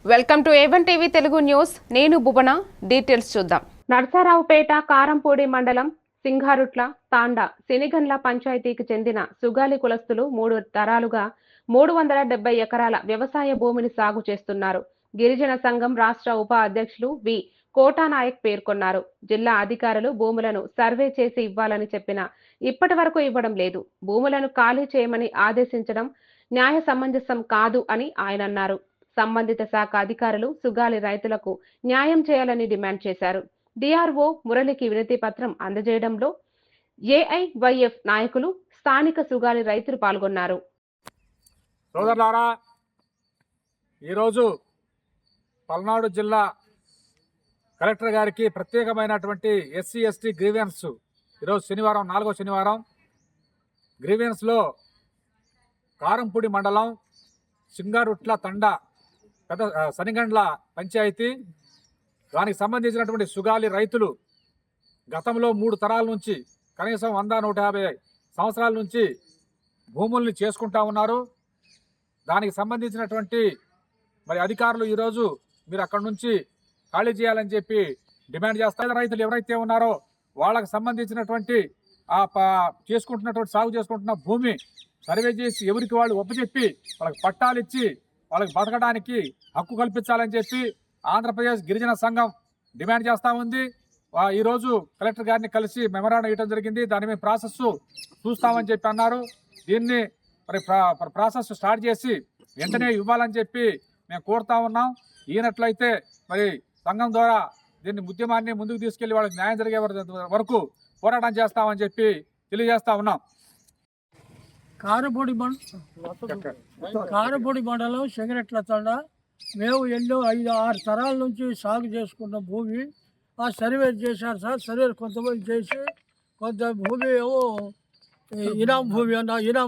Welcome to A1 TV Telugu news. నేను భువన. Details చూద్దాం. నర్సారావుపేట కారంపూడి మండలం సింగారుట్ల తాండా సినిగండ్ల పంచాయతీకి చెందిన సుగాలి కులస్తులు 3 తరాలుగా 370 ఎకరాల వ్యవసాయ భూమిని సాగు చేస్తున్నారు. గిరిజన సంఘం రాష్ట్ర ఉప అధ్యక్షులు వి కోటానాయక్ పేర్కొన్నారు. జిల్లా అధికారులు భూములను సర్వే చేసి ఇవ్వాలని చెప్పినా ఇప్పటి వరకు ఇవ్వడం లేదు. భూములను ఖాళీ చేయమని ఆదేశించడం న్యాయ సమంజసం కాదు అని ఆయన అన్నారు. సంబంధిత శాఖ అధికారులు సుగాలి రైతులకు న్యాయం చేయాలని డిమాండ్ చేశారు. డిఆర్ఓ మురళికి వినతి పత్రం అందజేయడంలో ఏఐవైఎఫ్ నాయకులు, స్థానిక సుగాలి రైతులు పాల్గొన్నారు. సోదరులారా, ఈరోజు పల్నాడు జిల్లా కలెక్టర్ గారికి ప్రత్యేకమైనటువంటి ఎస్సీ ఎస్టీ గ్రీవెన్స్ ఈరోజు శనివారం 4వ శనివారం గ్రీవెన్స్లో కారంపూడి మండలం సింగారుట్ల తండా పెద్ద సనిగండ్ల పంచాయతీ దానికి సంబంధించినటువంటి సుగాలి రైతులు గతంలో 3 తరాల నుంచి కనీసం 100-150 సంవత్సరాల నుంచి భూముల్ని చేసుకుంటా ఉన్నారు. దానికి సంబంధించినటువంటి మరి అధికారులు ఈరోజు మీరు అక్కడి నుంచి ఖాళీ చేయాలని చెప్పి డిమాండ్ చేస్తారు. రైతులు ఎవరైతే ఉన్నారో వాళ్ళకి సంబంధించినటువంటి సాగు చేసుకుంటున్న భూమి సర్వే చేసి ఎవరికి వాళ్ళు ఒప్పచెప్పి వాళ్ళకి పట్టాలు ఇచ్చి వాళ్ళకి బతకడానికి హక్కు కల్పించాలని చెప్పి ఆంధ్రప్రదేశ్ గిరిజన సంఘం డిమాండ్ చేస్తూ ఉంది. ఈరోజు కలెక్టర్ గారిని కలిసి మెమరాండం ఇవ్వడం జరిగింది. దాని మీద ప్రాసెస్ చూస్తామని చెప్పి అన్నారు. దీన్ని మరి ప్రాసెస్ స్టార్ట్ చేసి వెంటనే ఇవ్వాలని చెప్పి మేము కోరుతా ఉన్నాం. ఈనట్లయితే మరి సంఘం ద్వారా దీన్ని ఉద్యమాన్ని ముందుకు తీసుకెళ్లి వాళ్ళకి న్యాయం జరిగే వరకు పోరాటం చేస్తామని చెప్పి తెలియజేస్తా ఉన్నాం. కారపూడి మండలం సింగరెట్ల తండా. మేము ఎన్నో 5-6 తరాల నుంచి సాగు చేసుకున్న భూమి ఆ సర్వే చేశారు సార్. సర్వే కొంతమంది చేసి కొంత భూమి ఏమో ఇనాం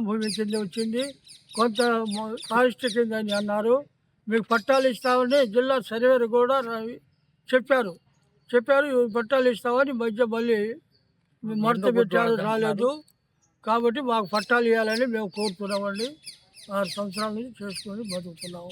భూమి కింద వచ్చింది, కొంత ఫారెస్ట్ కింద అని అన్నారు. మీకు పట్టాలు ఇస్తామని జిల్లా సర్వేరు కూడా చెప్పారు పట్టాలు ఇస్తామని మళ్ళీ మడత పెట్టారు, రాలేదు. కాబట్టి మాకు పట్టాలు ఇవ్వాలని మేము కోరుతున్నామండి. 6 సంవత్సరాల నుంచి చేసుకొని బతుకుతున్నాము.